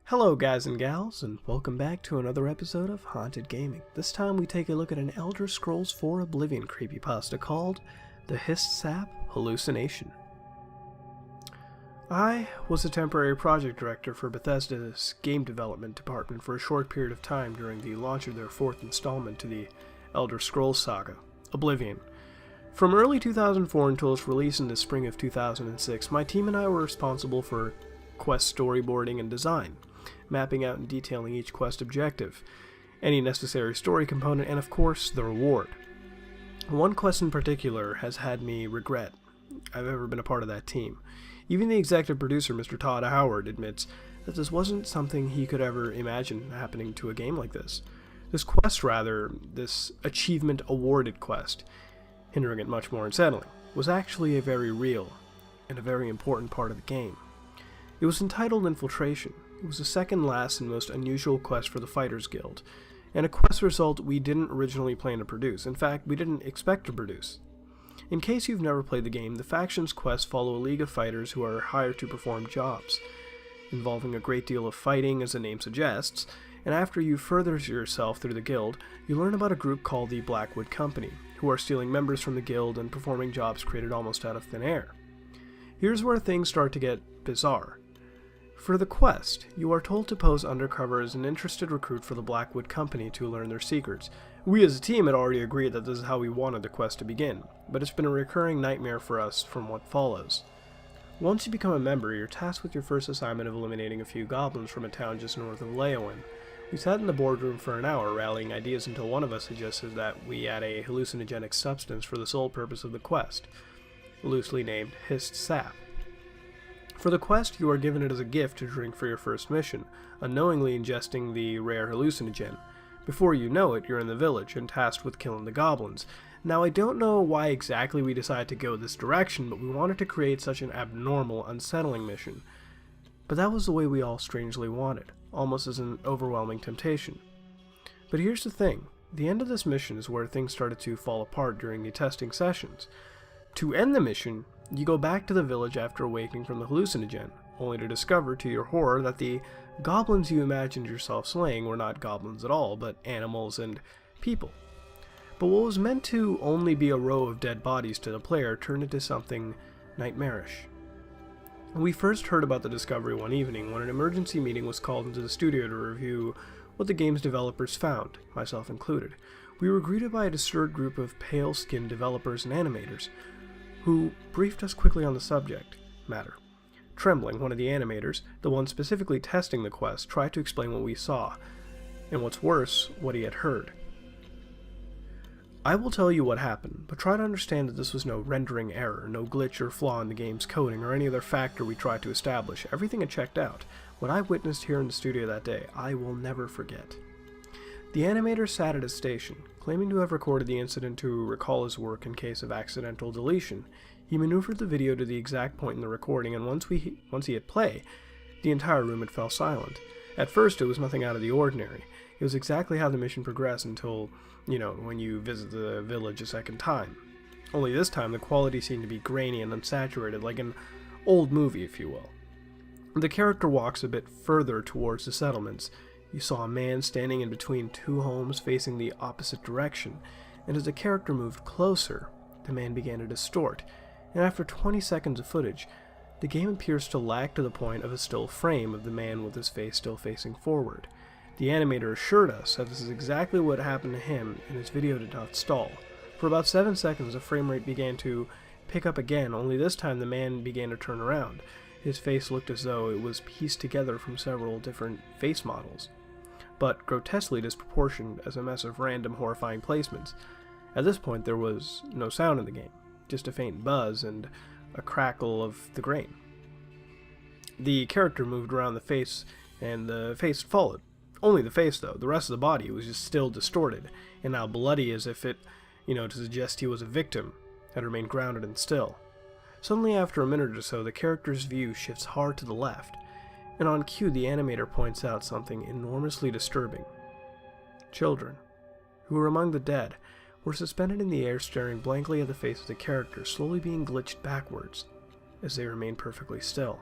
Hello guys and gals, and welcome back to another episode of Haunted Gaming. This time we take a look at an Elder Scrolls IV Oblivion creepypasta called The Hist Hallucination. I was a temporary project director for Bethesda's game development department for a short period of time during the launch of their fourth installment to the Elder Scrolls saga, Oblivion. From early 2004 until its release in the spring of 2006, my team and I were responsible for quest storyboarding and design, mapping out and detailing each quest objective, any necessary story component, and of course, the reward. One quest in particular has had me regret I've ever been a part of that team. Even the executive producer, Mr. Todd Howard, admits that this wasn't something he could ever imagine happening to a game like this. This quest, rather, this achievement awarded quest, hindering it much more unsettling, was actually a very real and a very important part of the game. It was entitled Infiltration. It was the second last and most unusual quest for the Fighters Guild, and a quest result we didn't originally plan to produce. In fact, we didn't expect to produce. In case you've never played the game, the faction's quests follow a league of fighters who are hired to perform jobs, involving a great deal of fighting, as the name suggests, and after you further yourself through the guild, you learn about a group called the Blackwood Company, who are stealing members from the guild and performing jobs created almost out of thin air. Here's where things start to get bizarre. For the quest, you are told to pose undercover as an interested recruit for the Blackwood Company to learn their secrets. We as a team had already agreed that this is how we wanted the quest to begin, but it's been a recurring nightmare for us from what follows. Once you become a member, you're tasked with your first assignment of eliminating a few goblins from a town just north of Leowin. We sat in the boardroom for an hour rallying ideas until one of us suggested that we add a hallucinogenic substance for the sole purpose of the quest, loosely named Hist sap. For the quest, you are given it as a gift to drink for your first mission, unknowingly ingesting the rare hallucinogen. Before you know it, you're in the village and tasked with killing the goblins. Now, I don't know why exactly we decided to go this direction, but we wanted to create such an abnormal, unsettling mission. But that was the way we all strangely wanted, almost as an overwhelming temptation. But here's the thing, the end of this mission is where things started to fall apart during the testing sessions. To end the mission, you go back to the village after awakening from the hallucinogen, only to discover, to your horror, that the goblins you imagined yourself slaying were not goblins at all, but animals and people. But what was meant to only be a row of dead bodies to the player turned into something nightmarish. We first heard about the discovery one evening when an emergency meeting was called into the studio to review what the game's developers found, myself included. We were greeted by a disturbed group of pale-skinned developers and animators, who briefed us quickly on the subject matter. Trembling, one of the animators, the one specifically testing the quest, tried to explain what we saw, and what's worse, what he had heard. I will tell you what happened, but try to understand that this was no rendering error, no glitch or flaw in the game's coding, or any other factor we tried to establish. Everything had checked out. What I witnessed here in the studio that day, I will never forget. The animator sat at his station, claiming to have recorded the incident to recall his work in case of accidental deletion. He maneuvered the video to the exact point in the recording, and once he hit play, the entire room had fell silent. At first, it was nothing out of the ordinary. It was exactly how the mission progressed until, when you visit the village a second time. Only this time, the quality seemed to be grainy and unsaturated, like an old movie, if you will. The character walks a bit further towards the settlements. You saw a man standing in between two homes facing the opposite direction, and as the character moved closer, the man began to distort, and after 20 seconds of footage, the game appears to lag to the point of a still frame of the man with his face still facing forward. The animator assured us that this is exactly what happened to him, and his video did not stall. For about 7 seconds, the frame rate began to pick up again, only this time the man began to turn around. His face looked as though it was pieced together from several different face models, but grotesquely disproportioned as a mess of random horrifying placements. At this point there was no sound in the game, just a faint buzz and a crackle of the grain. The character moved around the face, and the face followed. Only the face though, the rest of the body was just still distorted, and now bloody as if it, to suggest he was a victim, had remained grounded and still. Suddenly after a minute or so, the character's view shifts hard to the left, and on cue the animator points out something enormously disturbing. Children, who were among the dead, were suspended in the air staring blankly at the face of the character, slowly being glitched backwards, as they remained perfectly still.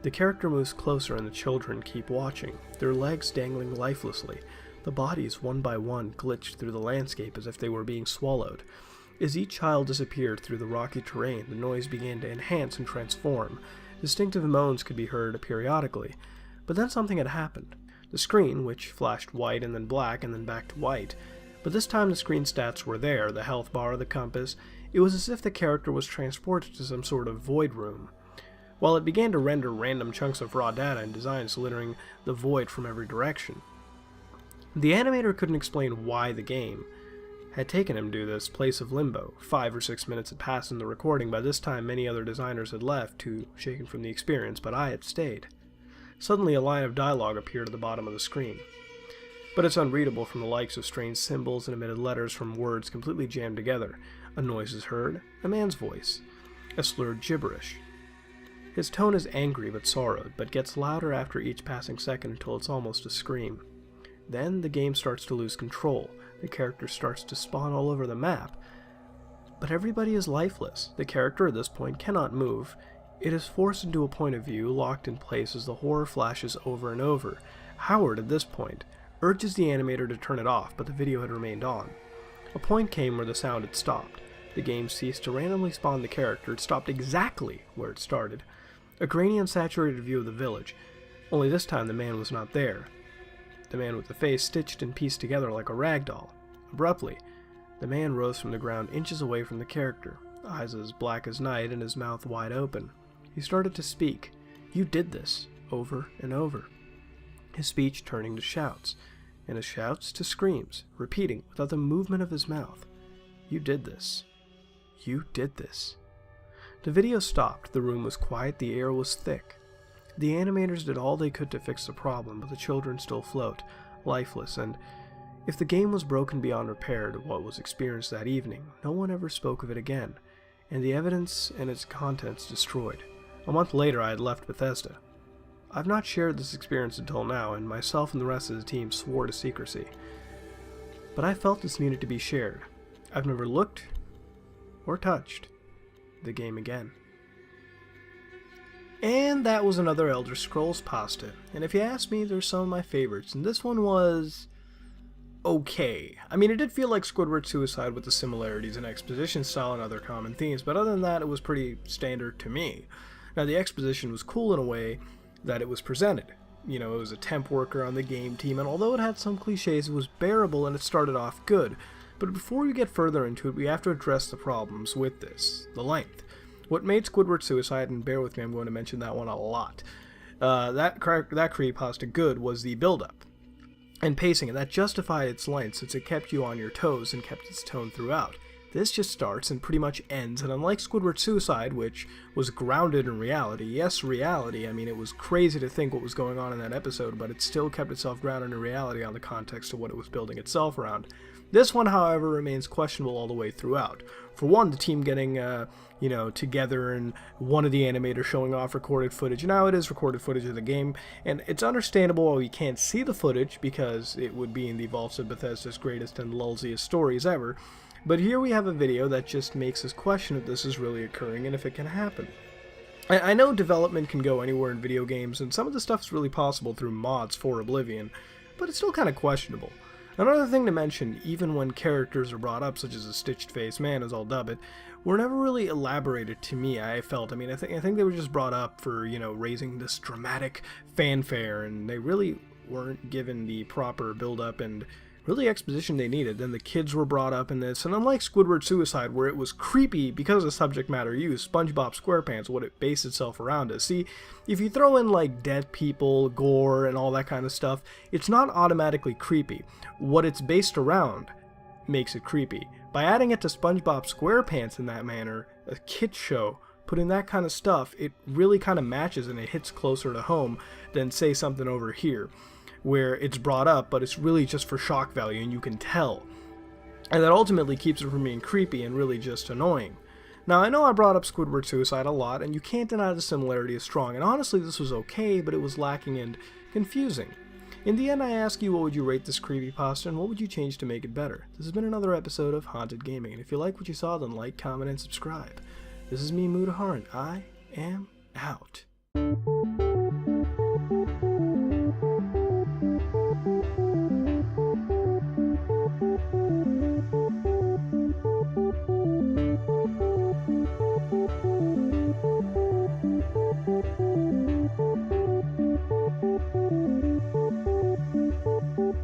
The character moves closer and the children keep watching, their legs dangling lifelessly. The bodies, one by one, glitched through the landscape as if they were being swallowed. As each child disappeared through the rocky terrain, the noise began to enhance and transform. Distinctive moans could be heard periodically, but then something had happened. The screen, which flashed white and then black and then back to white, but this time the screen stats were there, the health bar, the compass. It was as if the character was transported to some sort of void room. While it began to render random chunks of raw data and designs littering the void from every direction. The animator couldn't explain why the game had taken him to this place of limbo. 5 or 6 minutes had passed in the recording. By this time many other designers had left, too shaken from the experience, but I had stayed. Suddenly a line of dialogue appeared at the bottom of the screen. But it's unreadable from the likes of strange symbols and omitted letters from words completely jammed together. A noise is heard, a man's voice, a slurred gibberish. His tone is angry but sorrowed, but gets louder after each passing second until it's almost a scream. Then the game starts to lose control. The character starts to spawn all over the map. But everybody is lifeless. The character at this point cannot move. It is forced into a point of view, locked in place as the horror flashes over and over. Howard, at this point, urges the animator to turn it off, but the video had remained on. A point came where the sound had stopped. The game ceased to randomly spawn the character. It stopped exactly where it started. A grainy, unsaturated view of the village. Only this time the man was not there. The man with the face stitched and pieced together like a rag doll. Abruptly, the man rose from the ground inches away from the character, eyes as black as night and his mouth wide open. He started to speak. "You did this," over and over. His speech turning to shouts, and his shouts to screams, repeating without the movement of his mouth. "You did this. You did this." The video stopped. The room was quiet. The air was thick. The animators did all they could to fix the problem, but the children still float, lifeless, and if the game was broken beyond repair to what was experienced that evening, no one ever spoke of it again, and the evidence and its contents destroyed. A month later, I had left Bethesda. I've not shared this experience until now, and myself and the rest of the team swore to secrecy. But I felt this needed to be shared. I've never looked or touched the game again. And that was another Elder Scrolls pasta. And if you ask me, there's some of my favorites, and this one was okay. I mean, it did feel like Squidward Suicide with the similarities in exposition style and other common themes, but other than that, it was pretty standard to me. Now, the exposition was cool in a way that it was presented. You know, it was a temp worker on the game team, and although it had some cliches, it was bearable and it started off good. But before we get further into it, we have to address the problems with this, the length. What made Squidward Suicide, and bear with me, I'm going to mention that one a lot, that creepypasta good was the build-up and pacing, and that justified its length since it kept you on your toes and kept its tone throughout. This just starts and pretty much ends, and unlike Squidward Suicide, which was grounded in reality, yes, reality, I mean, it was crazy to think what was going on in that episode, but it still kept itself grounded in reality on the context of what it was building itself around. This one, however, remains questionable all the way throughout. For one, the team getting, together and one of the animators showing off recorded footage. Now it is recorded footage of the game, and it's understandable why we can't see the footage because it would be in the vaults of Bethesda's greatest and lulziest stories ever. But here we have a video that just makes us question if this is really occurring and if it can happen. I know development can go anywhere in video games, and some of the stuff is really possible through mods for Oblivion, but it's still kind of questionable. Another thing to mention, even when characters are brought up, such as a stitched-faced man, as I'll dub it, were never really elaborated to me, I felt. I mean, I think they were just brought up for, raising this dramatic fanfare, and they really weren't given the proper build-up and really exposition they needed. Then the kids were brought up in this, and unlike Squidward Suicide, where it was creepy because of subject matter used, SpongeBob SquarePants, what it based itself around is. See, if you throw in like dead people, gore, and all that kind of stuff, it's not automatically creepy. What it's based around makes it creepy. By adding it to SpongeBob SquarePants in that manner, a kid show, putting that kind of stuff, it really kind of matches and it hits closer to home than, say, something over here, where it's brought up, but it's really just for shock value, and you can tell. And that ultimately keeps it from being creepy and really just annoying. Now, I know I brought up Squidward Suicide a lot, and you can't deny the similarity is strong, and honestly this was okay, but it was lacking and confusing. In the end, I ask you, what would you rate this creepypasta, and what would you change to make it better? This has been another episode of Haunted Gaming, and if you like what you saw, then like, comment, and subscribe. This is me, Mudaharan. I am out.